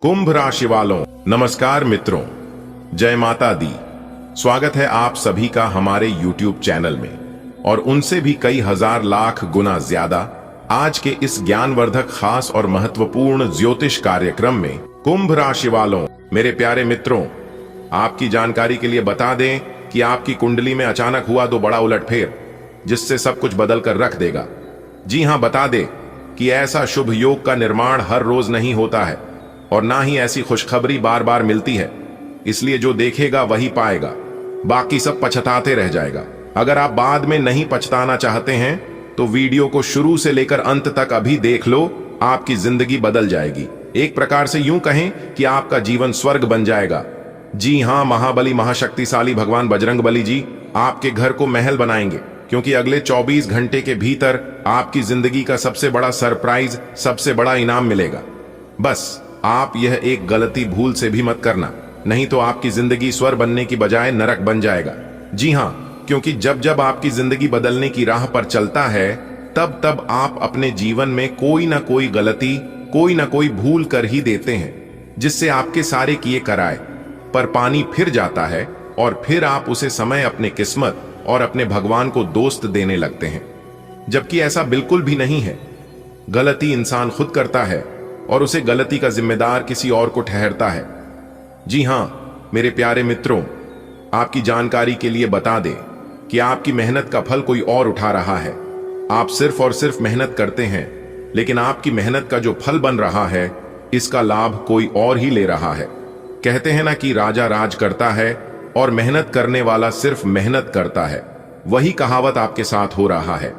कुंभ राशि वालों, नमस्कार मित्रों, जय माता दी। स्वागत है आप सभी का हमारे YouTube चैनल में और उनसे भी कई हजार लाख गुना ज्यादा आज के इस ज्ञानवर्धक खास और महत्वपूर्ण ज्योतिष कार्यक्रम में। कुंभ राशि वालों, मेरे प्यारे मित्रों, आपकी जानकारी के लिए बता दें कि आपकी कुंडली में अचानक हुआ तो बड़ा उलटफेर जिससे सब कुछ बदल कर रख देगा। जी हां, बता दें कि ऐसा शुभ योग का निर्माण हर रोज नहीं होता है और ना ही ऐसी खुशखबरी बार बार मिलती है, इसलिए जो देखेगा वही पाएगा, बाकी सब पछताते रह जाएगा। अगर आप बाद में नहीं पछताना चाहते हैं तो वीडियो को शुरू से लेकर अंत तक अभी देख लो, आपकी जिंदगी बदल जाएगी। एक प्रकार से यूं कहें कि आपका जीवन स्वर्ग बन जाएगा। जी हां, महाबली महाशक्तिशाली भगवान बजरंगबली जी आपके घर को महल बनाएंगे, क्योंकि अगले 24 घंटे के भीतर आपकी जिंदगी का सबसे बड़ा सरप्राइज, सबसे बड़ा इनाम मिलेगा। बस आप यह एक गलती भूल से भी मत करना, नहीं तो आपकी जिंदगी स्वर्ग बनने की बजाय नरक बन जाएगा। जी हां, क्योंकि जब जब आपकी जिंदगी बदलने की राह पर चलता है तब तब आप अपने जीवन में कोई ना कोई गलती, कोई ना कोई भूल कर ही देते हैं, जिससे आपके सारे किए कराए पर पानी फिर जाता है और फिर आप उसे समय अपने किस्मत और अपने भगवान को दोस्त देने लगते हैं, जबकि ऐसा बिल्कुल भी नहीं है। गलती इंसान खुद करता है और उसे गलती का जिम्मेदार किसी और को ठहरता है। जी हां मेरे प्यारे मित्रों, आपकी जानकारी के लिए बता दें कि आपकी मेहनत का फल कोई और उठा रहा है। आप सिर्फ और सिर्फ मेहनत करते हैं, लेकिन आपकी मेहनत का जो फल बन रहा है इसका लाभ कोई और ही ले रहा है। कहते हैं ना कि राजा राज करता है और मेहनत करने वाला सिर्फ मेहनत करता है। वही कहावत आपके साथ हो रहा है।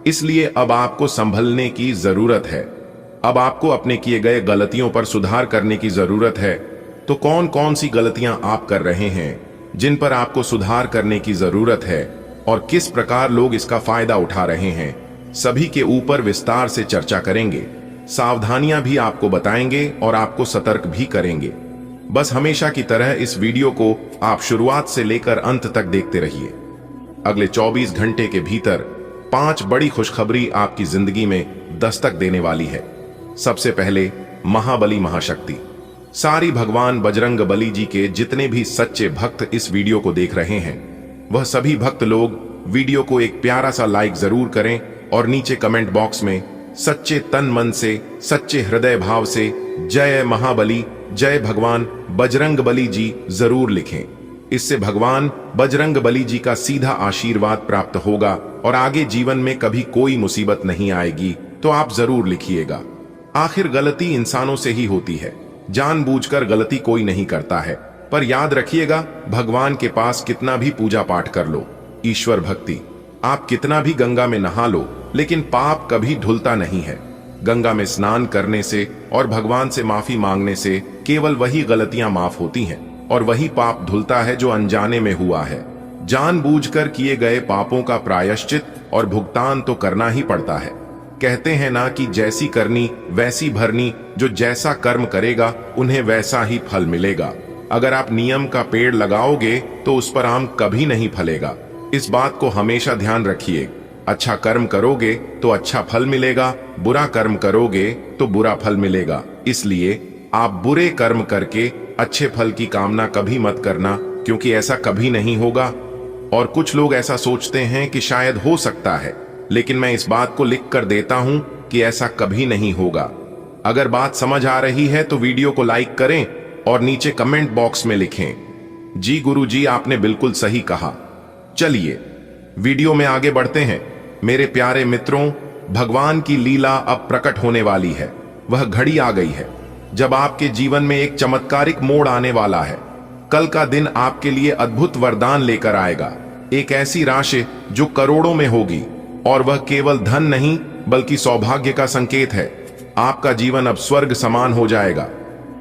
इसलिए अब आपको संभलने की जरूरत है। अब आपको अपने किए गए गलतियों पर सुधार करने की जरूरत है। तो कौन कौन सी गलतियां आप कर रहे हैं जिन पर आपको सुधार करने की जरूरत है और किस प्रकार लोग इसका फायदा उठा रहे हैं, सभी के ऊपर विस्तार से चर्चा करेंगे। सावधानियां भी आपको बताएंगे और आपको सतर्क भी करेंगे। बस हमेशा की तरह इस वीडियो को आप शुरुआत से लेकर अंत तक देखते रहिए। अगले 24 घंटे के भीतर 5 बड़ी खुशखबरी आपकी जिंदगी में दस्तक देने वाली है। सबसे पहले महाबली महाशक्ति। सारी भगवान बजरंगबली जी के जितने भी सच्चे भक्त इस वीडियो को देख रहे हैं, वह सभी भक्त लोग वीडियो को एक प्यारा सा लाइक जरूर करें और नीचे कमेंट बॉक्स में सच्चे तन मन से, सच्चे हृदय भाव से जय महाबली, जय भगवान बजरंगबली जी जरूर लिखें। इससे भगवान बजरंगबली जी का सीधा आशीर्वाद प्राप्त होगा और आगे जीवन में कभी कोई मुसीबत नहीं आएगी। तो आप जरूर लिखिएगा। आखिर गलती इंसानों से ही होती है, जानबूझकर गलती कोई नहीं करता है। पर याद रखिएगा, भगवान के पास कितना भी पूजा पाठ कर लो, ईश्वर भक्ति, आप कितना भी गंगा में नहा लो, लेकिन पाप कभी धुलता नहीं है। गंगा में स्नान करने से और भगवान से माफी मांगने से केवल वही गलतियां माफ होती हैं और वही पाप धुलता है जो अनजाने में हुआ है। जानबूझकर किए गए पापों का प्रायश्चित और भुगतान तो करना ही पड़ता है। कहते हैं ना कि जैसी करनी वैसी भरनी, जो जैसा कर्म करेगा उन्हें वैसा ही फल मिलेगा। अगर आप नियम का पेड़ लगाओगे तो उस पर आम कभी नहीं फलेगा। इस बात को हमेशा ध्यान रखिए। अच्छा कर्म करोगे तो अच्छा फल मिलेगा, बुरा कर्म करोगे तो बुरा फल मिलेगा। इसलिए आप बुरे कर्म करके अच्छे फल की कामना कभी मत करना, क्योंकि ऐसा कभी नहीं होगा। और कुछ लोग ऐसा सोचते हैं कि शायद हो सकता है, लेकिन मैं इस बात को लिख कर देता हूं कि ऐसा कभी नहीं होगा। अगर बात समझ आ रही है तो वीडियो को लाइक करें और नीचे कमेंट बॉक्स में लिखें, जी गुरु जी आपने बिल्कुल सही कहा। चलिए वीडियो में आगे बढ़ते हैं। मेरे प्यारे मित्रों, भगवान की लीला अब प्रकट होने वाली है। वह घड़ी आ गई है जब आपके जीवन में एक चमत्कारिक मोड़ आने वाला है। कल का दिन आपके लिए अद्भुत वरदान लेकर आएगा। एक ऐसी राशि जो करोड़ों में होगी, और वह केवल धन नहीं बल्कि सौभाग्य का संकेत है। आपका जीवन अब स्वर्ग समान हो जाएगा।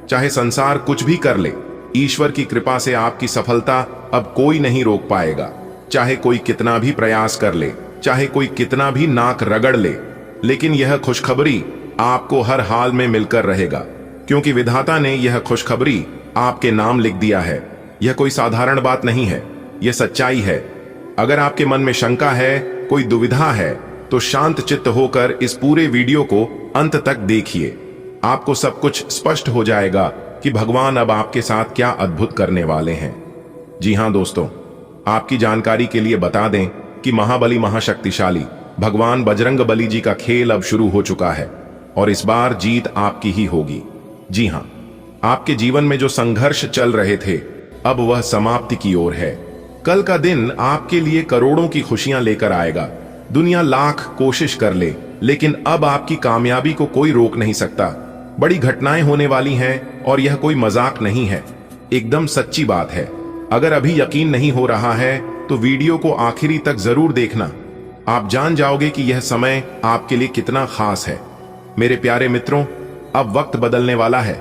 चाहे संसार कुछ भी कर ले, ईश्वर की कृपा से आपकी सफलता अब कोई नहीं रोक पाएगा। चाहे कोई कितना भी प्रयास कर ले, चाहे कोई कितना भी नाक रगड़ ले, लेकिन यह खुशखबरी आपको हर हाल में मिलकर रहेगा, क्योंकि विधाता ने यह खुशखबरी आपके नाम लिख दिया है। यह कोई साधारण बात नहीं है, यह सच्चाई है। अगर आपके मन में शंका है, कोई दुविधा है, तो शांत चित्त होकर इस पूरे वीडियो को अंत तक देखिए। आपको सब कुछ स्पष्ट हो जाएगा कि भगवान अब आपके साथ क्या अद्भुत करने वाले हैं। जी हां दोस्तों, आपकी जानकारी के लिए बता दें कि महाबली महाशक्तिशाली भगवान बजरंग बली जी का खेल अब शुरू हो चुका है और इस बार जीत आपकी ही होगी। जी हां, आपके जीवन में जो संघर्ष चल रहे थे अब वह समाप्ति की ओर है। कल का दिन आपके लिए करोड़ों की खुशियां लेकर आएगा। दुनिया लाख कोशिश कर ले, लेकिन अब आपकी कामयाबी को कोई रोक नहीं सकता। बड़ी घटनाएं होने वाली हैं और यह कोई मजाक नहीं है, एकदम सच्ची बात है। अगर अभी यकीन नहीं हो रहा है तो वीडियो को आखिरी तक जरूर देखना, आप जान जाओगे कि यह समय आपके लिए कितना खास है। मेरे प्यारे मित्रों, अब वक्त बदलने वाला है।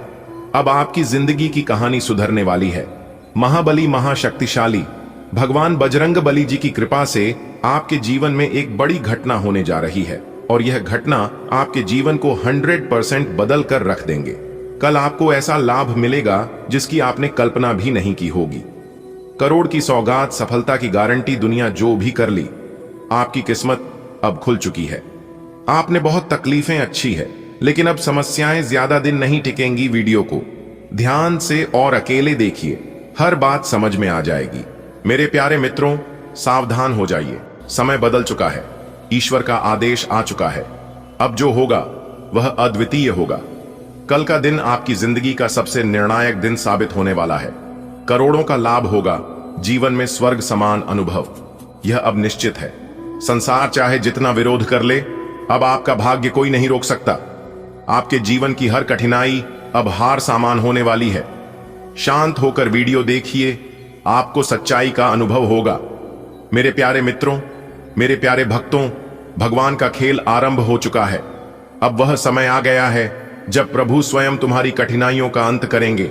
अब आपकी जिंदगी की कहानी सुधरने वाली है। महाबली महाशक्तिशाली भगवान बजरंग बली जी की कृपा से आपके जीवन में एक बड़ी घटना होने जा रही है और यह घटना आपके जीवन को 100% बदल कर रख देंगे। कल आपको ऐसा लाभ मिलेगा जिसकी आपने कल्पना भी नहीं की होगी। करोड़ की सौगात, सफलता की गारंटी, दुनिया जो भी कर ली, आपकी किस्मत अब खुल चुकी है। आपने बहुत तकलीफें अच्छी है, लेकिन अब समस्याएं ज्यादा दिन नहीं टिकेंगी। वीडियो को ध्यान से और अकेले देखिए, हर बात समझ में आ जाएगी। मेरे प्यारे मित्रों, सावधान हो जाइए, समय बदल चुका है। ईश्वर का आदेश आ चुका है। अब जो होगा वह अद्वितीय होगा। कल का दिन आपकी जिंदगी का सबसे निर्णायक दिन साबित होने वाला है। करोड़ों का लाभ होगा, जीवन में स्वर्ग समान अनुभव, यह अब निश्चित है। संसार चाहे जितना विरोध कर ले, अब आपका भाग्य कोई नहीं रोक सकता। आपके जीवन की हर कठिनाई अब हार सामान होने वाली है। शांत होकर वीडियो देखिए, आपको सच्चाई का अनुभव होगा। मेरे प्यारे मित्रों, मेरे प्यारे भक्तों, भगवान का खेल आरंभ हो चुका है। अब वह समय आ गया है जब प्रभु स्वयं तुम्हारी कठिनाइयों का अंत करेंगे।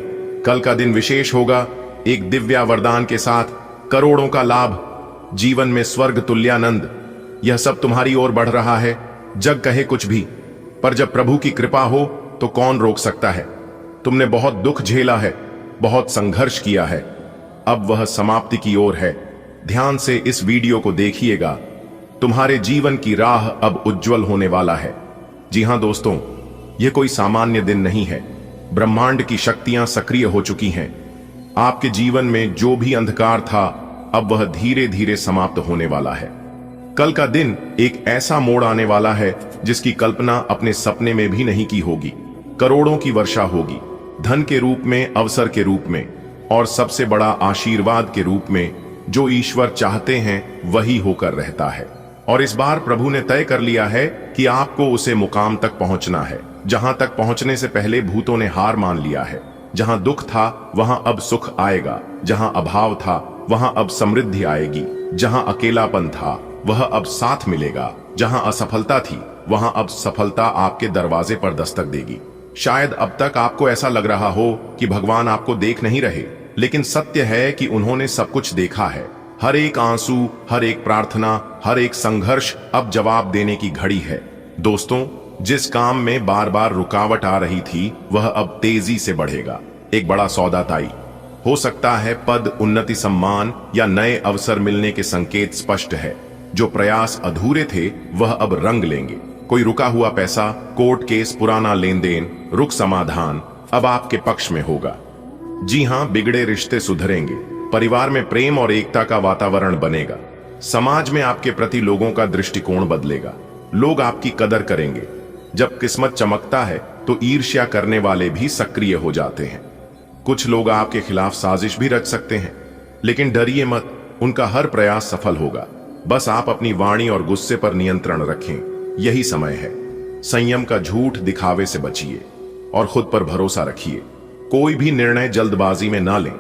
कल का दिन विशेष होगा, एक दिव्य वरदान के साथ करोड़ों का लाभ, जीवन में स्वर्ग तुल्यानंद, यह सब तुम्हारी ओर बढ़ रहा है। जग कहे कुछ भी, पर जब प्रभु की कृपा हो तो कौन रोक सकता है। तुमने बहुत दुख झेला है, बहुत संघर्ष किया है, अब वह समाप्ति की ओर है। ध्यान से इस वीडियो को देखिएगा, तुम्हारे जीवन की राह अब उज्जवल होने वाला है। जी हां दोस्तों, यह कोई सामान्य दिन नहीं है। ब्रह्मांड की शक्तियां सक्रिय हो चुकी हैं। आपके जीवन में जो भी अंधकार था अब वह धीरे धीरे समाप्त होने वाला है। कल का दिन एक ऐसा मोड़ आने वाला है जिसकी कल्पना अपने सपने में भी नहीं की होगी। करोड़ों की वर्षा होगी, धन के रूप में, अवसर के रूप में और सबसे बड़ा आशीर्वाद के रूप में। जो ईश्वर चाहते हैं वही होकर रहता है और इस बार प्रभु ने तय कर लिया है कि आपको उसे मुकाम तक पहुंचना है, जहां तक पहुंचने से पहले भूतों ने हार मान लिया है। जहां दुख था वहां अब सुख आएगा, जहां अभाव था वहां अब समृद्धि आएगी, जहां अकेलापन था वह अब साथ मिलेगा, जहां असफलता थी वहां अब सफलता आपके दरवाजे पर दस्तक देगी। शायद अब तक आपको ऐसा लग रहा हो कि भगवान आपको देख नहीं रहे, लेकिन सत्य है कि उन्होंने सब कुछ देखा है। हर एक आंसू, हर एक प्रार्थना, हर एक संघर्ष अब जवाब देने की घड़ी है। दोस्तों, जिस काम में बार बार रुकावट आ रही थी वह अब तेजी से बढ़ेगा। एक बड़ा सौदा तय हो सकता है, पद, उन्नति, सम्मान या नए अवसर मिलने के संकेत स्पष्ट है। जो प्रयास अधूरे थे वह अब रंग लेंगे। कोई रुका हुआ पैसा, कोर्ट केस, पुराना लेन देन, रुक समाधान अब आपके पक्ष में होगा। जी हां, बिगड़े रिश्ते सुधरेंगे, परिवार में प्रेम और एकता का वातावरण बनेगा, समाज में आपके प्रति लोगों का दृष्टिकोण बदलेगा, लोग आपकी कदर करेंगे। जब किस्मत चमकता है तो ईर्ष्या करने वाले भी सक्रिय हो जाते हैं। कुछ लोग आपके खिलाफ साजिश भी रच सकते हैं, लेकिन डरिए मत, उनका हर प्रयास सफल होगा। बस आप अपनी वाणी और गुस्से पर नियंत्रण रखें, यही समय है। संयम का झूठ दिखावे से बचिए और खुद पर भरोसा रखिए। कोई भी निर्णय जल्दबाजी में ना लें।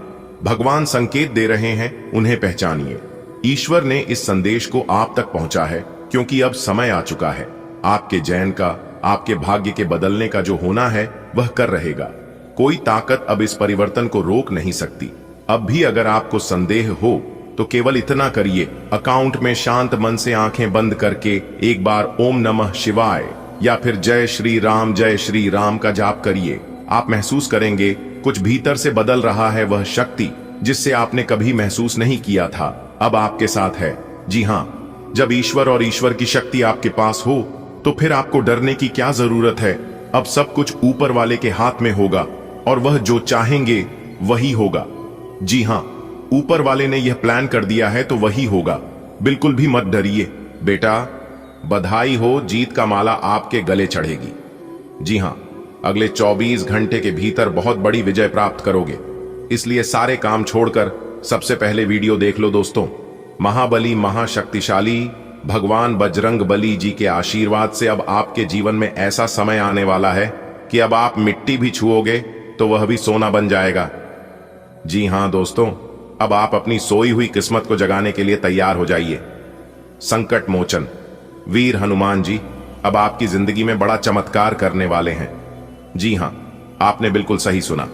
भगवान संकेत दे रहे हैं, उन्हें पहचानिए। ईश्वर ने इस संदेश को आप तक पहुंचा है क्योंकि अब समय आ चुका है। आपके जैन का, आपके भाग्य के बदलने का जो होना है वह कर रहेगा। कोई ताकत अब इस परिवर्तन को रोक नहीं सकती। अब भी अगर आपको संदेह हो तो केवल इतना करिए, अकाउंट में शांत मन से आंखें बंद करके एक बार ओम नमः शिवाय या फिर जय श्री राम का जाप करिए। आप महसूस करेंगे कुछ भीतर से बदल रहा है। वह शक्ति जिससे आपने कभी महसूस नहीं किया था अब आपके साथ है। जी हां, जब ईश्वर और ईश्वर की शक्ति आपके पास हो तो फिर आपको डरने की क्या जरूरत है। अब सब कुछ ऊपर वाले के हाथ में होगा। और वह जो चाहेंगे वही होगा। जी हां, ऊपर वाले ने यह प्लान कर दिया है तो वही होगा। बिल्कुल भी मत डरिए बेटा, बधाई हो, जीत का माला आपके गले चढ़ेगी। जी हां, अगले 24 घंटे के भीतर बहुत बड़ी विजय प्राप्त करोगे, इसलिए सारे काम छोड़कर सबसे पहले वीडियो देख लो दोस्तों। महाबली महाशक्तिशाली भगवान बजरंग बली जी के आशीर्वाद से अब आपके जीवन में ऐसा समय आने वाला है कि अब आप मिट्टी भी छुओगे तो वह भी सोना बन जाएगा। जी हां दोस्तों, अब आप अपनी सोई हुई किस्मत को जगाने के लिए तैयार हो जाइए। संकट मोचन वीर हनुमान जी अब आपकी जिंदगी में बड़ा चमत्कार करने वाले हैं। जी हां, आपने बिल्कुल सही सुना।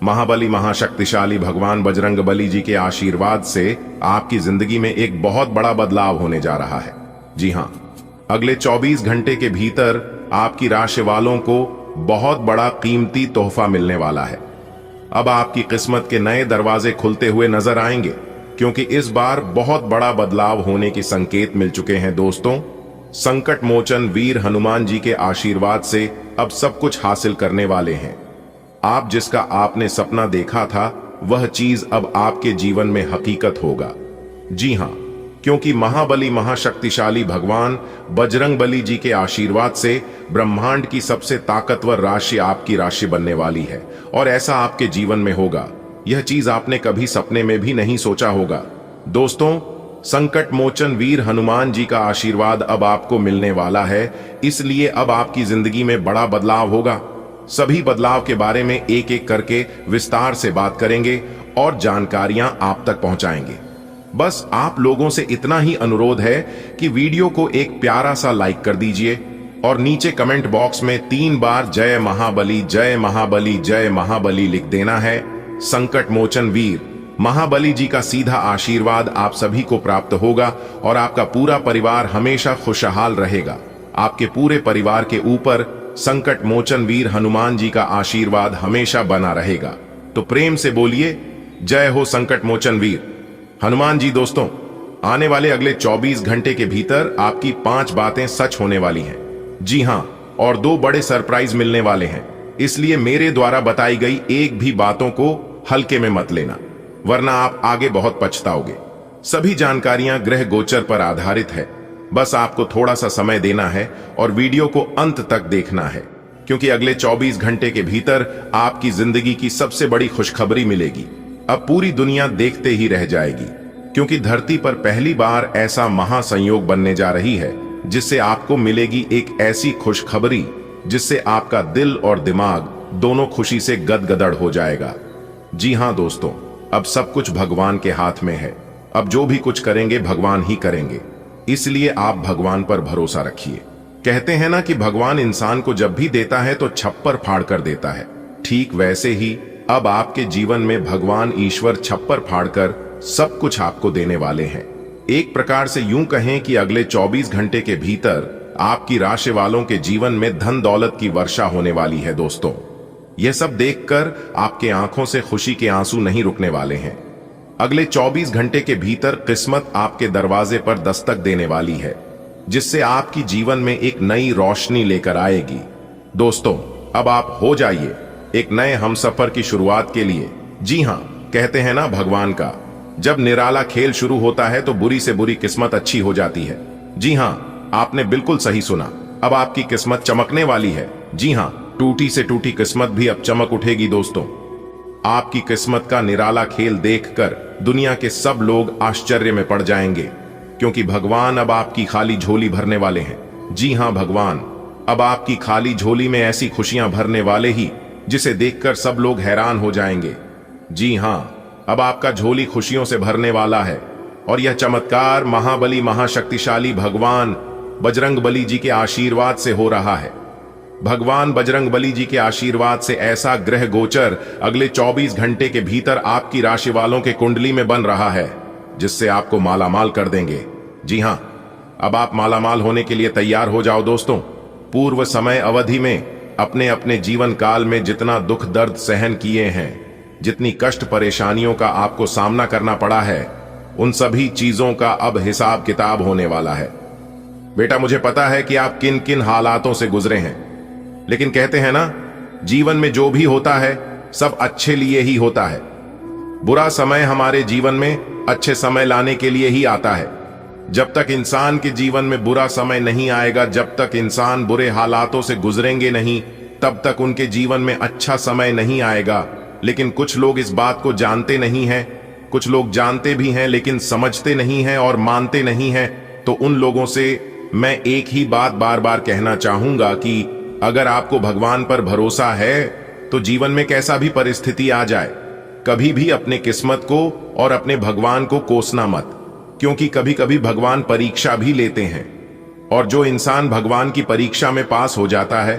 महाबली महाशक्तिशाली भगवान बजरंग बली जी के आशीर्वाद से आपकी जिंदगी में एक बहुत बड़ा बदलाव होने जा रहा है। जी हां, अगले 24 घंटे के भीतर आपकी राशि वालों को बहुत बड़ा कीमती तोहफा मिलने वाला है। अब आपकी किस्मत के नए दरवाजे खुलते हुए नजर आएंगे, क्योंकि इस बार बहुत बड़ा बदलाव होने के संकेत मिल चुके हैं दोस्तों। संकट मोचन वीर हनुमान जी के आशीर्वाद से अब सब कुछ हासिल करने वाले हैं। आप जिसका आपने सपना देखा था वह चीज अब आपके जीवन में हकीकत होगा। जी हां, क्योंकि महाबली महाशक्तिशाली भगवान बजरंग बली जी के आशीर्वाद से ब्रह्मांड की सबसे ताकतवर राशि आपकी राशि बनने वाली है, और ऐसा आपके जीवन में होगा। यह चीज आपने कभी सपने में भी नहीं सोचा होगा। दोस्तों, संकट मोचन वीर हनुमान जी का आशीर्वाद अब आपको मिलने वाला है, इसलिए अब आपकी जिंदगी में बड़ा बदलाव होगा। सभी बदलाव के बारे में एक एक करके विस्तार से बात करेंगे और जानकारियां आप तक पहुंचाएंगे। बस आप लोगों से इतना ही अनुरोध है कि वीडियो को एक प्यारा सा लाइक कर दीजिए और नीचे कमेंट बॉक्स में 3 बार जय महाबली जय महाबली जय महाबली लिख देना है। संकट मोचन वीर महाबली जी का सीधा आशीर्वाद आप सभी को प्राप्त होगा और आपका पूरा परिवार हमेशा खुशहाल रहेगा। आपके पूरे परिवार के ऊपर संकट मोचन वीर हनुमान जी का आशीर्वाद हमेशा बना रहेगा। तो प्रेम से बोलिए जय हो संकट मोचन वीर हनुमान जी। दोस्तों, आने वाले अगले 24 घंटे के भीतर आपकी 5 बातें सच होने वाली हैं। जी हां, और 2 बड़े सरप्राइज मिलने वाले हैं, इसलिए मेरे द्वारा बताई गई एक भी बातों को हल्के में मत लेना, वरना आप आगे बहुत पछताओगे। सभी जानकारियां ग्रह गोचर पर आधारित है। बस आपको थोड़ा सा समय देना है और वीडियो को अंत तक देखना है, क्योंकि अगले 24 घंटे के भीतर आपकी जिंदगी की सबसे बड़ी खुशखबरी मिलेगी। अब पूरी दुनिया देखते ही रह जाएगी, क्योंकि धरती पर पहली बार ऐसा महासंयोग बनने जा रही है जिससे आपको मिलेगी एक ऐसी खुशखबरी जिससे आपका दिल और दिमाग दोनों खुशी से गदगदड़ हो जाएगा। जी हां दोस्तों, अब सब कुछ भगवान के हाथ में है। अब जो भी कुछ करेंगे भगवान ही करेंगे, इसलिए आप भगवान पर भरोसा रखिए। कहते हैं ना कि भगवान इंसान को जब भी देता है तो छप्पर फाड़ कर देता है, ठीक वैसे ही अब आपके जीवन में भगवान ईश्वर छप्पर फाड़कर सब कुछ आपको देने वाले हैं। एक प्रकार से यूं कहें कि अगले 24 घंटे के भीतर आपकी राशि वालों के जीवन में धन दौलत की वर्षा होने वाली है। दोस्तों, यह सब देखकर आपके आंखों से खुशी के आंसू नहीं रुकने वाले हैं। अगले 24 घंटे के भीतर किस्मत आपके दरवाजे पर दस्तक देने वाली है, जिससे आपकी जीवन में एक नई रोशनी लेकर आएगी। दोस्तों, अब आप हो जाइए एक नए हमसफर की शुरुआत के लिए। जी हां, कहते हैं ना भगवान का जब निराला खेल शुरू होता है तो बुरी से बुरी किस्मत अच्छी हो जाती है। जी हां, आपने बिल्कुल सही सुना। अब आपकी किस्मत चमकने वाली है। जी हां, टूटी से टूटी किस्मत भी अब चमक उठेगी। दोस्तों, आपकी किस्मत का निराला खेल देखकर दुनिया के सब लोग आश्चर्य में पड़ जाएंगे, क्योंकि भगवान अब आपकी खाली झोली भरने वाले हैं। जी हां, भगवान अब आपकी खाली झोली में ऐसी खुशियां भरने वाले ही जिसे देखकर सब लोग हैरान हो जाएंगे। जी हां, अब आपका झोली खुशियों से भरने वाला है, और यह चमत्कार महाबली महाशक्तिशाली भगवान बजरंग बली जी के आशीर्वाद से हो रहा है। भगवान बजरंग बली जी के आशीर्वाद से ऐसा ग्रह गोचर अगले 24 घंटे के भीतर आपकी राशि वालों के कुंडली में बन रहा है, जिससे आपको मालामाल कर देंगे। जी हां, अब आप मालामाल होने के लिए तैयार हो जाओ। दोस्तों, पूर्व समय अवधि में अपने अपने जीवन काल में जितना दुख दर्द सहन किए हैं, जितनी कष्ट परेशानियों का आपको सामना करना पड़ा है, उन सभी चीजों का अब हिसाब किताब होने वाला है। बेटा, मुझे पता है कि आप किन किन हालातों से गुजरे हैं, लेकिन कहते हैं ना, जीवन में जो भी होता है सब अच्छे लिए ही होता है। बुरा समय हमारे जीवन में अच्छे समय लाने के लिए ही आता है। जब तक इंसान के जीवन में बुरा समय नहीं आएगा, जब तक इंसान बुरे हालातों से गुजरेंगे नहीं, तब तक उनके जीवन में अच्छा समय नहीं आएगा। लेकिन कुछ लोग इस बात को जानते नहीं हैं, कुछ लोग जानते भी हैं लेकिन समझते नहीं हैं और मानते नहीं हैं। तो उन लोगों से मैं एक ही बात बार बार कहना चाहूंगा कि अगर आपको भगवान पर भरोसा है तो जीवन में कैसा भी परिस्थिति आ जाए, कभी भी अपने किस्मत को और अपने भगवान को कोसना मत, क्योंकि कभी कभी भगवान परीक्षा भी लेते हैं। और जो इंसान भगवान की परीक्षा में पास हो जाता है,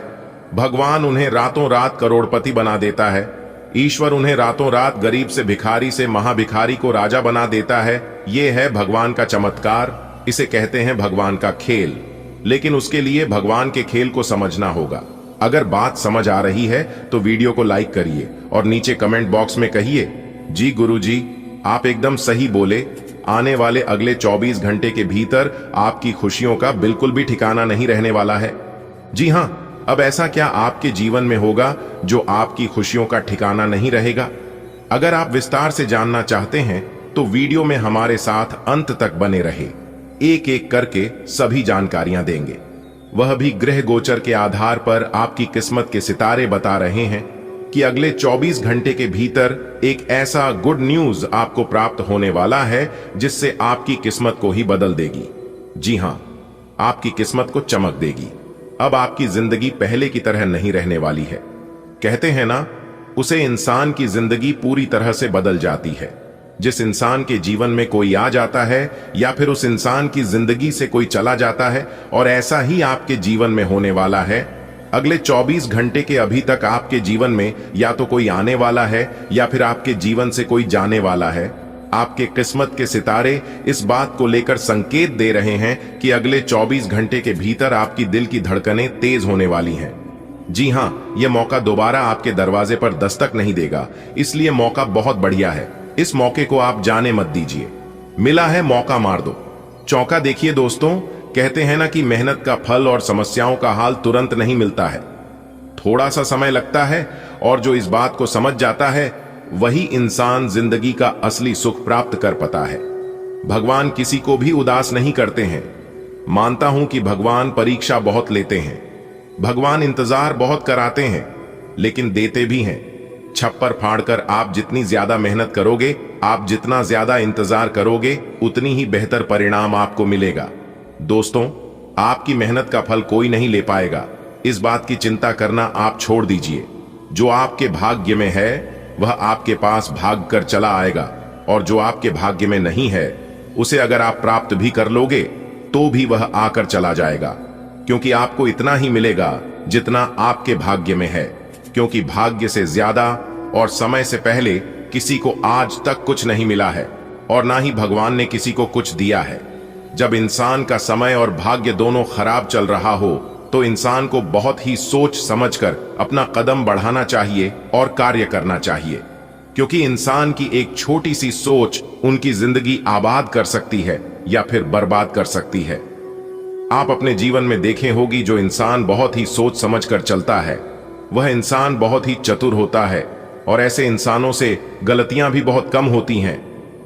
भगवान उन्हें रातों रात करोड़पति बना देता है। ईश्वर उन्हें रातों रात गरीब से भिखारी से महाभिखारी को राजा बना देता है। यह है भगवान का चमत्कार, इसे कहते हैं भगवान का खेल। लेकिन उसके लिए भगवान के खेल को समझना होगा। अगर बात समझ आ रही है तो वीडियो को लाइक करिए और नीचे कमेंट बॉक्स में कहिए, जी गुरुजी आप एकदम सही बोले, आने वाले अगले 24 घंटे के भीतर आपकी खुशियों का बिल्कुल भी ठिकाना नहीं रहने वाला है। जी हां, अब ऐसा क्या आपके जीवन में होगा जो आपकी खुशियों का ठिकाना नहीं रहेगा? अगर आप विस्तार से जानना चाहते हैं तो वीडियो में हमारे साथ अंत तक बने रहे। एक एक करके सभी जानकारियां देंगे, वह भी ग्रह गोचर के आधार पर। आपकी किस्मत के सितारे बता रहे हैं कि अगले 24 घंटे के भीतर एक ऐसा गुड न्यूज आपको प्राप्त होने वाला है जिससे आपकी किस्मत को ही बदल देगी। जी हां, आपकी किस्मत को चमक देगी। अब आपकी जिंदगी पहले की तरह नहीं रहने वाली है। कहते हैं ना, उसे इंसान की जिंदगी पूरी तरह से बदल जाती है। जिस इंसान के जीवन में कोई आ जाता है या फिर उस इंसान की जिंदगी से कोई चला जाता है, और ऐसा ही आपके जीवन में होने वाला है। अगले 24 घंटे के अभी तक आपके जीवन में या तो कोई आने वाला है या फिर आपके जीवन से कोई जाने वाला है। आपके किस्मत के सितारे इस बात को लेकर संकेत दे रहे हैं कि अगले 24 घंटे के भीतर आपकी दिल की धड़कनें तेज होने वाली हैं। जी हां, यह मौका दोबारा आपके दरवाजे पर दस्तक नहीं देगा, इसलिए मौका बहुत बढ़िया है। इस मौके को आप जाने मत दीजिए। मिला है मौका मार दो। चौका देखिए दोस्तों, कहते हैं ना कि मेहनत का फल और समस्याओं का हाल तुरंत नहीं मिलता है, थोड़ा सा समय लगता है। और जो इस बात को समझ जाता है वही इंसान जिंदगी का असली सुख प्राप्त कर पाता है। भगवान किसी को भी उदास नहीं करते हैं। मानता हूं कि भगवान परीक्षा बहुत लेते हैं, भगवान इंतजार बहुत कराते हैं, लेकिन देते भी हैं। छप्पर फाड़कर आप जितनी ज्यादा मेहनत करोगे, आप जितना ज्यादा इंतजार करोगे, उतनी ही बेहतर परिणाम आपको मिलेगा। दोस्तों, आपकी मेहनत का फल कोई नहीं ले पाएगा, इस बात की चिंता करना आप छोड़ दीजिए। जो आपके भाग्य में है वह आपके पास भाग कर चला आएगा, और जो आपके भाग्य में नहीं है उसे अगर आप प्राप्त भी कर लोगे तो भी वह आकर चला जाएगा, क्योंकि आपको इतना ही मिलेगा जितना आपके भाग्य में है। क्योंकि भाग्य से ज्यादा और समय से पहले किसी को आज तक कुछ नहीं मिला है, और ना ही भगवान ने किसी को कुछ दिया है। जब इंसान का समय और भाग्य दोनों खराब चल रहा हो तो इंसान को बहुत ही सोच समझकर अपना कदम बढ़ाना चाहिए और कार्य करना चाहिए, क्योंकि इंसान की एक छोटी सी सोच उनकी जिंदगी आबाद कर सकती है या फिर बर्बाद कर सकती है। आप अपने जीवन में देखे होगी, जो इंसान बहुत ही सोच समझकर चलता है वह इंसान बहुत ही चतुर होता है, और ऐसे इंसानों से गलतियां भी बहुत कम होती हैं,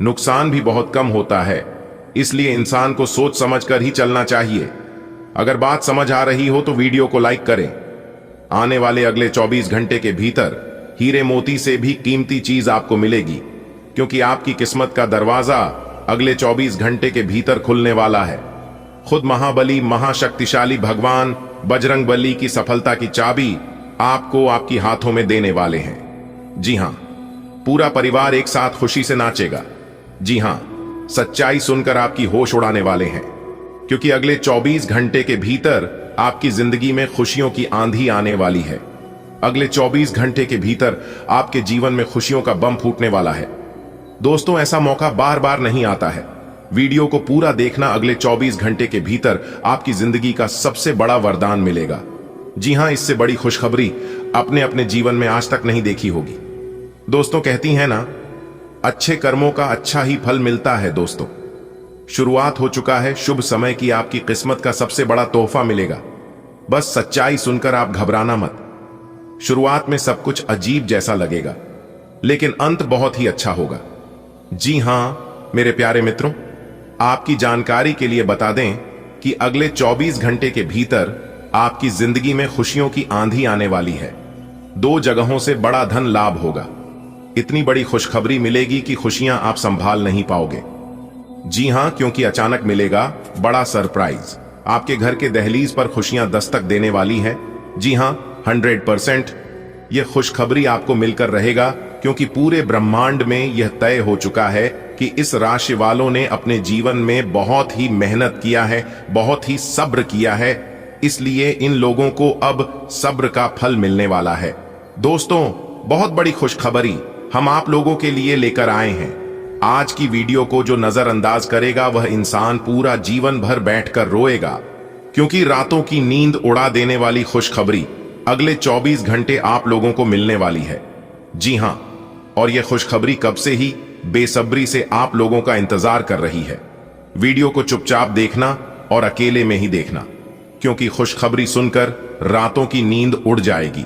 नुकसान भी बहुत कम होता है। इसलिए इंसान को सोच समझकर ही चलना चाहिए। अगर बात समझ आ रही हो तो वीडियो को लाइक करें। आने वाले अगले 24 घंटे के भीतर हीरे मोती से भी कीमती चीज आपको मिलेगी, क्योंकि आपकी किस्मत का दरवाजा अगले 24 घंटे के भीतर खुलने वाला है। खुद महाबली महाशक्तिशाली भगवान बजरंगबली की सफलता की चाबी आपको आपकी हाथों में देने वाले हैं। जी हां, पूरा परिवार एक साथ खुशी से नाचेगा। जी हां, सच्चाई सुनकर आपकी होश उड़ाने वाले हैं, क्योंकि अगले 24 घंटे के भीतर आपकी जिंदगी में खुशियों की आंधी आने वाली है। अगले 24 घंटे के भीतर आपके जीवन में खुशियों का बम फूटने वाला है। दोस्तों, ऐसा मौका बार बार नहीं आता है। वीडियो को पूरा देखना, अगले 24 घंटे के भीतर आपकी जिंदगी का सबसे बड़ा वरदान मिलेगा। जी हां, इससे बड़ी खुशखबरी अपने अपने जीवन में आज तक नहीं देखी होगी। दोस्तों, कहती हैं ना, अच्छे कर्मों का अच्छा ही फल मिलता है। दोस्तों, शुरुआत हो चुका है शुभ समय की, आपकी किस्मत का सबसे बड़ा तोहफा मिलेगा। बस सच्चाई सुनकर आप घबराना मत। शुरुआत में सब कुछ अजीब जैसा लगेगा, लेकिन अंत बहुत ही अच्छा होगा। जी हां मेरे प्यारे मित्रों, आपकी जानकारी के लिए बता दें कि अगले 24 घंटे के भीतर आपकी जिंदगी में खुशियों की आंधी आने वाली है। 2 जगहों से बड़ा धन लाभ होगा। इतनी बड़ी खुशखबरी मिलेगी कि खुशियां आप संभाल नहीं पाओगे। जी हां, क्योंकि अचानक मिलेगा बड़ा सरप्राइज। आपके घर के दहलीज पर खुशियां दस्तक देने वाली हैं। जी हां, 100% यह खुशखबरी आपको मिलकर रहेगा, क्योंकि पूरे ब्रह्मांड में यह तय हो चुका है कि इस राशि वालों ने अपने जीवन में बहुत ही मेहनत किया है, बहुत ही सब्र किया है, इसलिए इन लोगों को अब सब्र का फल मिलने वाला है। दोस्तों, बहुत बड़ी खुशखबरी हम आप लोगों के लिए लेकर आए हैं। आज की वीडियो को जो नजरअंदाज करेगा वह इंसान पूरा जीवन भर बैठकर रोएगा, क्योंकि रातों की नींद उड़ा देने वाली खुशखबरी अगले 24 घंटे आप लोगों को मिलने वाली है। जी हां, और यह खुशखबरी कब से ही बेसब्री से आप लोगों का इंतजार कर रही है। वीडियो को चुपचाप देखना और अकेले में ही देखना, क्योंकि खुशखबरी सुनकर रातों की नींद उड़ जाएगी।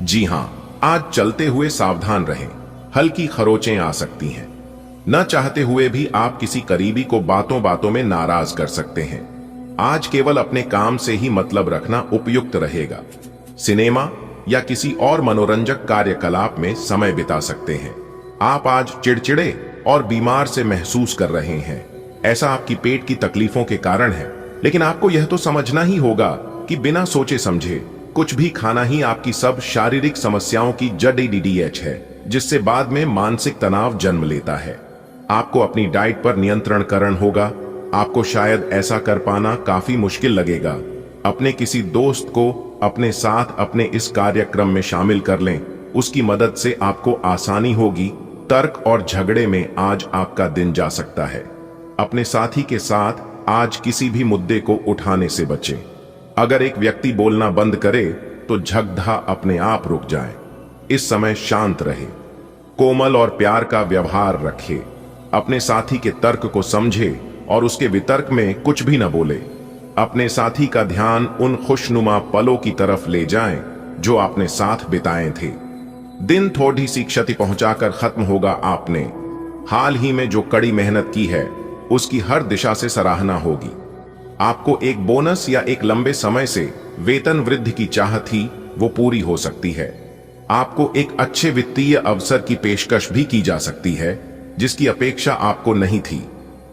जी हां, आज चलते हुए सावधान रहें, हल्की खरोचें आ सकती हैं। न चाहते हुए भी आप किसी करीबी को बातों बातों में नाराज कर सकते हैं। आज केवल अपने काम से ही मतलब रखना उपयुक्त रहेगा। सिनेमा या किसी और मनोरंजक कार्यकलाप में समय बिता सकते हैं। आप आज चिड़चिड़े और बीमार से महसूस कर रहे हैं। ऐसा आपकी पेट की तकलीफों के कारण है, लेकिन आपको यह तो समझना ही होगा कि बिना सोचे समझे कुछ भी खाना ही आपकी सब शारीरिक समस्याओं की जड़ है, जिससे बाद में मानसिक तनाव जन्म लेता है। आपको अपनी डाइट पर नियंत्रण करना होगा। आपको शायद ऐसा कर पाना काफी मुश्किल लगेगा। अपने किसी दोस्त को अपने साथ अपने इस कार्यक्रम में शामिल कर लें, उसकी मदद से आपको आसानी होगी। तर्क और झगड़े में आज आपका दिन जा सकता है। अपने साथी के साथ आज किसी भी मुद्दे को उठाने से बचें। अगर एक व्यक्ति बोलना बंद करे तो झगड़ा अपने आप रुक जाए। इस समय शांत रहे, कोमल और प्यार का व्यवहार रखे। अपने साथी के तर्क को समझे और उसके वितर्क में कुछ भी न बोले। अपने साथी का ध्यान उन खुशनुमा पलों की तरफ ले जाएं जो आपने साथ बिताए थे। दिन थोड़ी सी क्षति पहुंचाकर खत्म होगा। आपने हाल ही में जो कड़ी मेहनत की है उसकी हर दिशा से सराहना होगी। आपको एक बोनस या एक लंबे समय से वेतन वृद्धि की चाह थी, वो पूरी हो सकती है। आपको एक अच्छे वित्तीय अवसर की पेशकश भी की जा सकती है, जिसकी अपेक्षा आपको नहीं थी।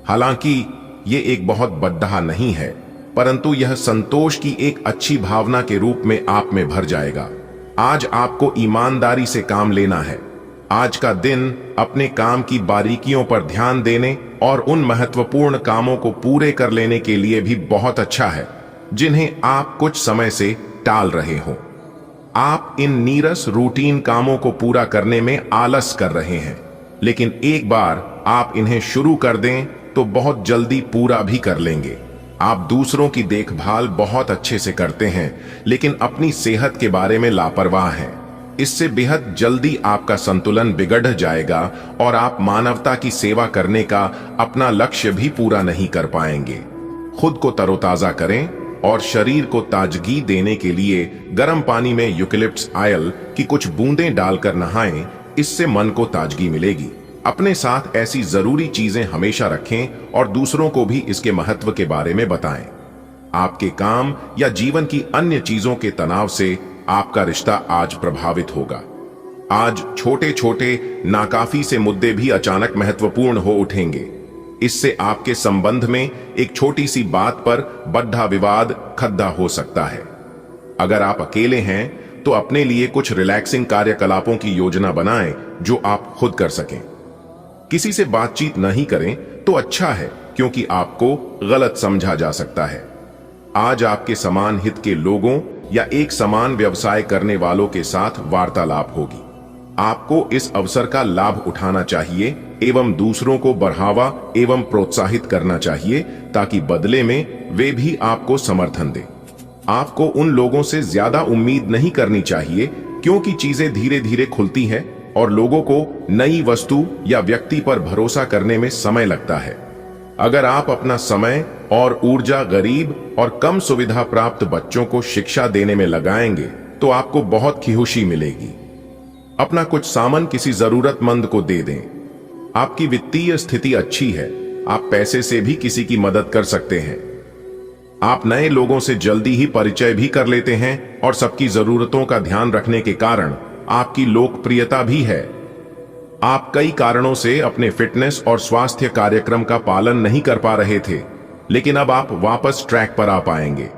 हालांकि ये एक बहुत बड़ा नहीं है, परंतु यह संतोष की एक अच्छी भावना के रूप में आप में भर जाएगा। आज आपको ईमानदारी से काम लेना है। आज का दिन अपने काम की बारीकियों पर ध्यान देने और उन महत्वपूर्ण कामों को पूरे कर लेने के लिए भी बहुत अच्छा है, जिन्हें आप कुछ समय से टाल रहे हो। आप इन नीरस रूटीन कामों को पूरा करने में आलस कर रहे हैं, लेकिन एक बार आप इन्हें शुरू कर दें तो बहुत जल्दी पूरा भी कर लेंगे। आप दूसरों की देखभाल बहुत अच्छे से करते हैं, लेकिन अपनी सेहत के बारे में लापरवाह हैं। इससे बेहद जल्दी आपका संतुलन बिगड़ जाएगा और आप मानवता की सेवा करने का अपना लक्ष्य भी पूरा नहीं कर पाएंगे। खुद को तरोताजा करें और शरीर को ताजगी देने के लिए गर्म पानी में यूकेलिप्टस ऑयल की कुछ बूंदें डालकर नहाएं। इससे मन को ताजगी मिलेगी। अपने साथ ऐसी जरूरी चीजें हमेशा रखें और दूसरों को भी इसके महत्व के बारे में बताएं। आपके काम या जीवन की अन्य चीजों के तनाव से आपका रिश्ता आज प्रभावित होगा। आज छोटे छोटे नाकाफी से मुद्दे भी अचानक महत्वपूर्ण हो उठेंगे। इससे आपके संबंध में एक छोटी सी बात पर बड़ा विवाद खड़ा हो सकता है। अगर आप अकेले हैं तो अपने लिए कुछ रिलैक्सिंग कार्यकलापों की योजना बनाएं जो आप खुद कर सकें। किसी से बातचीत नहीं करें तो अच्छा है, क्योंकि आपको गलत समझा जा सकता है। आज आपके समान हित के लोगों या एक समान व्यवसाय करने वालों के साथ वार्तालाप होगी। आपको इस अवसर का लाभ उठाना चाहिए एवं दूसरों को बढ़ावा एवं प्रोत्साहित करना चाहिए, ताकि बदले में वे भी आपको समर्थन दें। आपको उन लोगों से ज्यादा उम्मीद नहीं करनी चाहिए, क्योंकि चीजें धीरे धीरे खुलती हैं और लोगों को नई वस्तु या व्यक्ति पर भरोसा करने में समय लगता है। अगर आप अपना समय और ऊर्जा गरीब और कम सुविधा प्राप्त बच्चों को शिक्षा देने में लगाएंगे तो आपको बहुत खुशी मिलेगी। अपना कुछ सामान किसी जरूरतमंद को दे दें। आपकी वित्तीय स्थिति अच्छी है, आप पैसे से भी किसी की मदद कर सकते हैं। आप नए लोगों से जल्दी ही परिचय भी कर लेते हैं और सबकी जरूरतों का ध्यान रखने के कारण आपकी लोकप्रियता भी है। आप कई कारणों से अपने फिटनेस और स्वास्थ्य कार्यक्रम का पालन नहीं कर पा रहे थे, लेकिन अब आप वापस ट्रैक पर आ पाएंगे।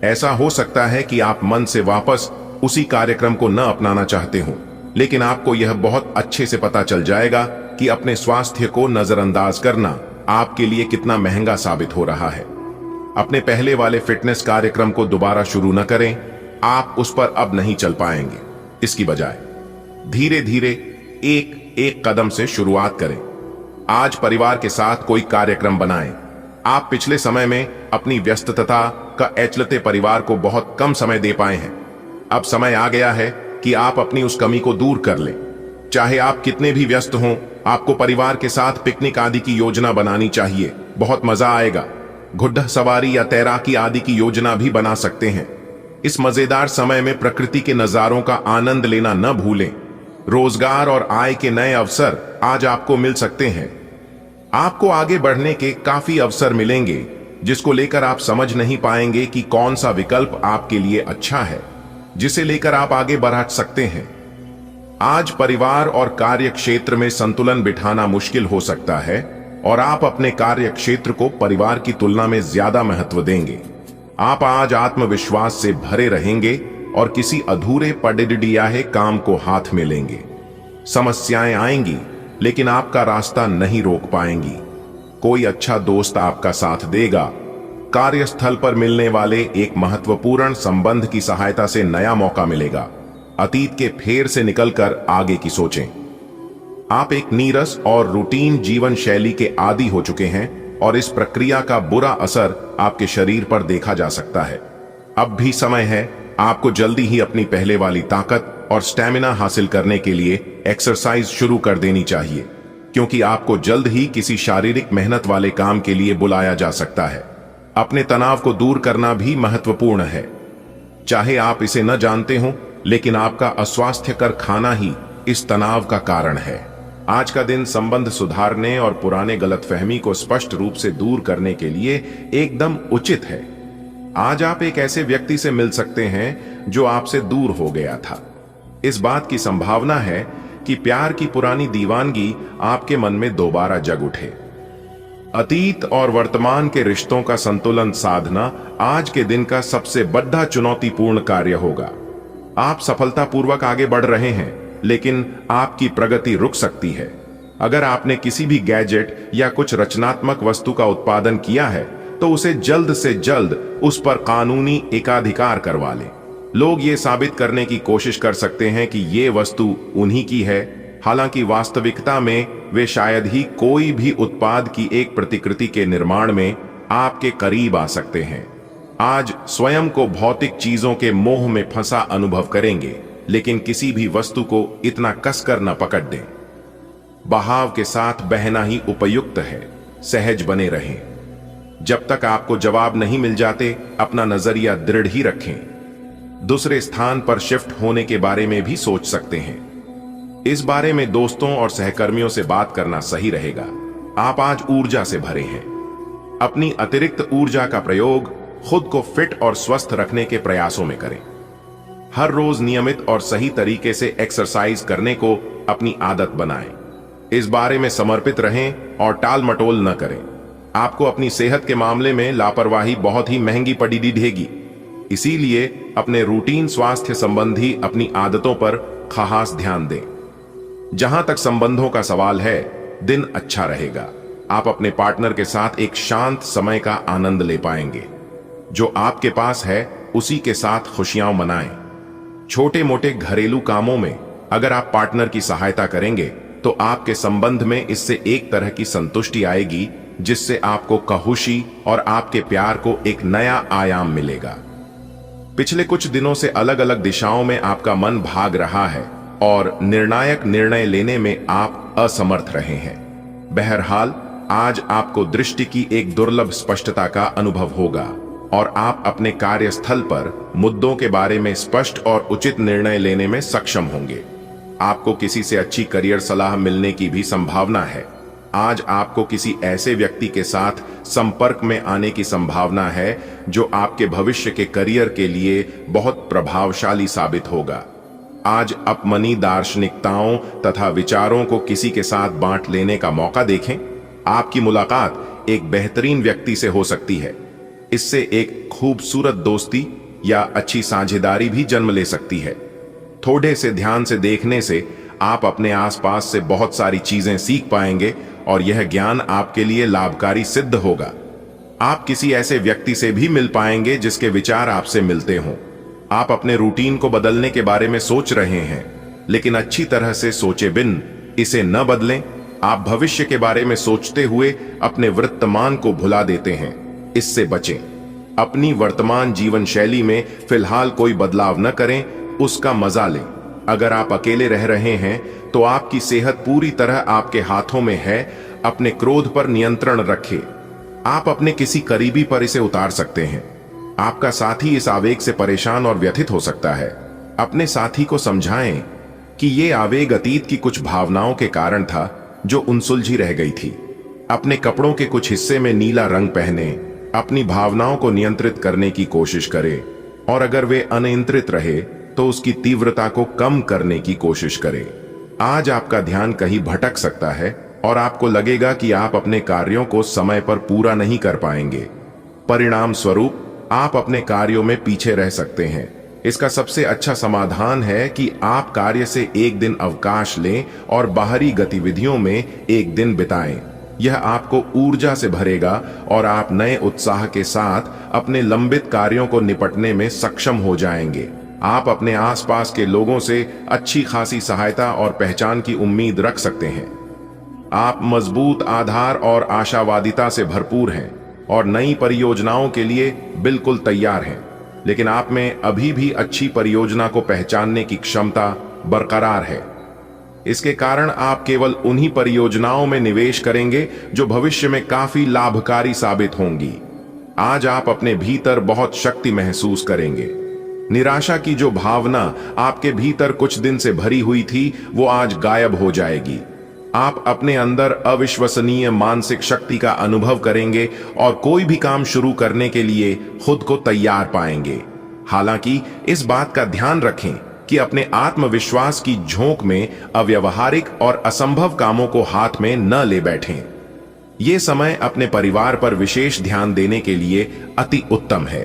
ऐसा हो सकता है कि आप मन से वापस उसी कार्यक्रम को न अपनाना चाहते हो, लेकिन आपको यह बहुत अच्छे से पता चल जाएगा कि अपने स्वास्थ्य को नजरअंदाज करना आपके लिए कितना महंगा साबित हो रहा है। अपने पहले वाले फिटनेस कार्यक्रम को दोबारा शुरू न करें, आप उस पर अब नहीं चल पाएंगे। इसकी बजाय धीरे धीरे एक एक कदम से शुरुआत करें। आज परिवार के साथ कोई कार्यक्रम बनाएं। आप पिछले समय में अपनी व्यस्तता का एचलते परिवार को बहुत कम समय दे पाए हैं। अब समय आ गया है कि आप अपनी उस कमी को दूर कर लें। चाहे आप कितने भी व्यस्त हों, आपको परिवार के साथ पिकनिक आदि की योजना बनानी चाहिए। बहुत मजा आएगा। घुड्डा सवारी या तैराकी आदि की योजना भी बना सकते हैं। इस मजेदार समय में प्रकृति के नजारों का आनंद लेना न भूलें। रोजगार और आय के नए अवसर आज आपको मिल सकते हैं। आपको आगे बढ़ने के काफी अवसर मिलेंगे, जिसको लेकर आप समझ नहीं पाएंगे कि कौन सा विकल्प आपके लिए अच्छा है, जिसे लेकर आप आगे बढ़ सकते हैं। आज परिवार और कार्य क्षेत्र में संतुलन बिठाना मुश्किल हो सकता है और आप अपने कार्य क्षेत्र को परिवार की तुलना में ज्यादा महत्व देंगे। आप आज आत्मविश्वास से भरे रहेंगे और किसी अधूरे पड़े काम को हाथ में लेंगे। समस्याएं आएंगी, लेकिन आपका रास्ता नहीं रोक पाएंगी। कोई अच्छा दोस्त आपका साथ देगा। कार्यस्थल पर मिलने वाले एक महत्वपूर्ण संबंध की सहायता से नया मौका मिलेगा। अतीत के फेर से निकलकर आगे की सोचें। आप एक नीरस और रूटीन जीवन शैली के आदी हो चुके हैं और इस प्रक्रिया का बुरा असर आपके शरीर पर देखा जा सकता है। अब भी समय है आपको जल्दी ही अपनी पहले वाली ताकत और स्टैमिना हासिल करने के लिए एक्सरसाइज शुरू कर देनी चाहिए, क्योंकि आपको जल्द ही किसी शारीरिक मेहनत वाले काम के लिए बुलाया जा सकता है। अपने तनाव को दूर करना भी महत्वपूर्ण है। चाहे आप इसे न जानते हो, लेकिन आपका अस्वास्थ्यकर खाना ही इस तनाव का कारण है। आज का दिन संबंध सुधारने और पुराने गलतफहमी को स्पष्ट रूप से दूर करने के लिए एकदम उचित है। आज आप एक ऐसे व्यक्ति से मिल सकते हैं जो आपसे दूर हो गया था। इस बात की संभावना है कि प्यार की पुरानी दीवानगी आपके मन में दोबारा जग उठे। अतीत और वर्तमान के रिश्तों का संतुलन साधना आज के दिन का सबसे बड़ा चुनौतीपूर्ण कार्य होगा। आप सफलतापूर्वक आगे बढ़ रहे हैं, लेकिन आपकी प्रगति रुक सकती है। अगर आपने किसी भी गैजेट या कुछ रचनात्मक वस्तु का उत्पादन किया है, तो उसे जल्द से जल्द उस पर कानूनी एकाधिकार करवा लें। लोग ये साबित करने की कोशिश कर सकते हैं कि ये वस्तु उन्हीं की है, हालांकि वास्तविकता में वे शायद ही कोई भी उत्पाद की एक प्रतिकृति के निर्माण में आपके करीब आ सकते हैं। आज स्वयं को भौतिक चीजों के मोह में फंसा अनुभव करेंगे, लेकिन किसी भी वस्तु को इतना कसकर न पकड़ दें। बहाव के साथ बहना ही उपयुक्त है। सहज बने रहें। जब तक आपको जवाब नहीं मिल जाते, अपना नजरिया दृढ़ ही रखें। दूसरे स्थान पर शिफ्ट होने के बारे में भी सोच सकते हैं। इस बारे में दोस्तों और सहकर्मियों से बात करना सही रहेगा। आप आज ऊर्जा से भरे हैं। अपनी अतिरिक्त ऊर्जा का प्रयोग खुद को फिट और स्वस्थ रखने के प्रयासों में करें। हर रोज नियमित और सही तरीके से एक्सरसाइज करने को अपनी आदत बनाएं। इस बारे में समर्पित रहें और टाल मटोल न करें। आपको अपनी सेहत के मामले में लापरवाही बहुत ही महंगी पड़ी दिखेगी। इसीलिए अपने रूटीन स्वास्थ्य संबंधी अपनी आदतों पर खास ध्यान दें। जहां तक संबंधों का सवाल है, दिन अच्छा रहेगा। आप अपने पार्टनर के साथ एक शांत समय का आनंद ले पाएंगे। जो आपके पास है उसी के साथ खुशियां मनाएं। छोटे मोटे घरेलू कामों में अगर आप पार्टनर की सहायता करेंगे, तो आपके संबंध में इससे एक तरह की संतुष्टि आएगी, जिससे आपको खुशी और आपके प्यार को एक नया आयाम मिलेगा। पिछले कुछ दिनों से अलग अलग दिशाओं में आपका मन भाग रहा है और निर्णायक निर्णय लेने में आप असमर्थ रहे हैं। बहरहाल, आज आपको दृष्टि की एक दुर्लभ स्पष्टता का अनुभव होगा। और आप अपने कार्यस्थल पर मुद्दों के बारे में स्पष्ट और उचित निर्णय लेने में सक्षम होंगे। आपको किसी से अच्छी करियर सलाह मिलने की भी संभावना है। आज आपको किसी ऐसे व्यक्ति के साथ संपर्क में आने की संभावना है जो आपके भविष्य के करियर के लिए बहुत प्रभावशाली साबित होगा। आज अपनी दार्शनिकताओं तथा विचारों को किसी के साथ बांट लेने का मौका देखें। आपकी मुलाकात एक बेहतरीन व्यक्ति से हो सकती है। इससे एक खूबसूरत दोस्ती या अच्छी साझेदारी भी जन्म ले सकती है। थोड़े से ध्यान से देखने से आप अपने आसपास से बहुत सारी चीजें सीख पाएंगे और यह ज्ञान आपके लिए लाभकारी सिद्ध होगा। आप किसी ऐसे व्यक्ति से भी मिल पाएंगे जिसके विचार आपसे मिलते हों। आप अपने रूटीन को बदलने के बारे में सोच रहे हैं, लेकिन अच्छी तरह से सोचे बिन इसे न बदलें। आप भविष्य के बारे में सोचते हुए अपने वर्तमान को भुला देते हैं। इससे बचें। अपनी वर्तमान जीवन शैली में फिलहाल कोई बदलाव न करें, उसका मजा लें। अगर आप अकेले रह रहे हैं तो आपकी सेहत पूरी तरह आपके हाथों में है। अपने क्रोध पर नियंत्रण रखें। आप अपने किसी करीबी पर इसे उतार सकते हैं। आपका साथी इस आवेग से परेशान और व्यथित हो सकता है। अपने साथी को समझाएं कि यह आवेग अतीत की कुछ भावनाओं के कारण था जो उनसुलझी रह गई थी। अपने कपड़ों के कुछ हिस्से में नीला रंग पहने अपनी भावनाओं को नियंत्रित करने की कोशिश करें, और अगर वे अनियंत्रित रहे तो उसकी तीव्रता को कम करने की कोशिश करें। आज आपका ध्यान कहीं भटक सकता है और आपको लगेगा कि आप अपने कार्यों को समय पर पूरा नहीं कर पाएंगे। परिणाम स्वरूप आप अपने कार्यों में पीछे रह सकते हैं। इसका सबसे अच्छा समाधान है कि आप कार्य से एक दिन अवकाश लें और बाहरी गतिविधियों में एक दिन बिताएं। यह आपको ऊर्जा से भरेगा और आप नए उत्साह के साथ अपने लंबित कार्यों को निपटने में सक्षम हो जाएंगे। आप अपने आसपास के लोगों से अच्छी खासी सहायता और पहचान की उम्मीद रख सकते हैं। आप मजबूत आधार और आशावादिता से भरपूर हैं और नई परियोजनाओं के लिए बिल्कुल तैयार हैं, लेकिन आप में अभी भी अच्छी परियोजना को पहचानने की क्षमता बरकरार है। इसके कारण आप केवल उन्हीं परियोजनाओं में निवेश करेंगे जो भविष्य में काफी लाभकारी साबित होंगी। आज आप अपने भीतर बहुत शक्ति महसूस करेंगे। निराशा की जो भावना आपके भीतर कुछ दिन से भरी हुई थी, वो आज गायब हो जाएगी। आप अपने अंदर अविश्वसनीय मानसिक शक्ति का अनुभव करेंगे और कोई भी काम शुरू करने के लिए खुद को तैयार पाएंगे। हालांकि इस बात का ध्यान रखें कि अपने आत्मविश्वास की झोंक में अव्यावहारिक और असंभव कामों को हाथ में न ले बैठें। ये समय अपने परिवार पर विशेष ध्यान देने के लिए अति उत्तम है।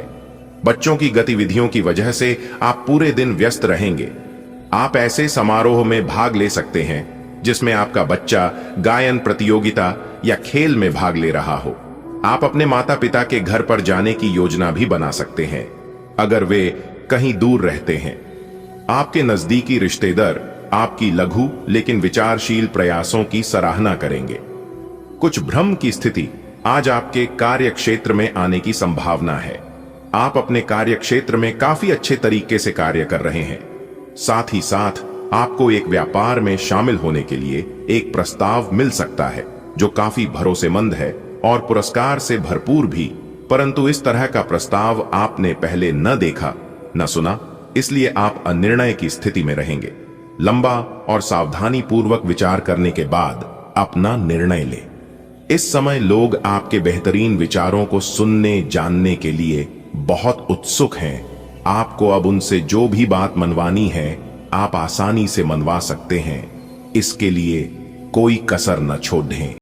बच्चों की गतिविधियों की वजह से आप पूरे दिन व्यस्त रहेंगे। आप ऐसे समारोह में भाग ले सकते हैं जिसमें आपका बच्चा गायन प्रतियोगिता या खेल में भाग ले रहा हो। आप अपने माता पिता के घर पर जाने की योजना भी बना सकते हैं अगर वे कहीं दूर रहते हैं। आपके नजदीकी रिश्तेदार आपकी लघु लेकिन विचारशील प्रयासों की सराहना करेंगे। कुछ भ्रम की स्थिति आज आपके कार्य क्षेत्र में आने की संभावना है। आप अपने कार्य क्षेत्र में काफी अच्छे तरीके से कार्य कर रहे हैं। साथ ही साथ आपको एक व्यापार में शामिल होने के लिए एक प्रस्ताव मिल सकता है जो काफी भरोसेमंद है और पुरस्कार से भरपूर भी, परंतु इस तरह का प्रस्ताव आपने पहले न देखा न सुना, इसलिए आप अनिर्णय की स्थिति में रहेंगे। लंबा और सावधानी पूर्वक विचार करने के बाद अपना निर्णय लें। इस समय लोग आपके बेहतरीन विचारों को सुनने जानने के लिए बहुत उत्सुक हैं। आपको अब उनसे जो भी बात मनवानी है आप आसानी से मनवा सकते हैं। इसके लिए कोई कसर न छोड़ें।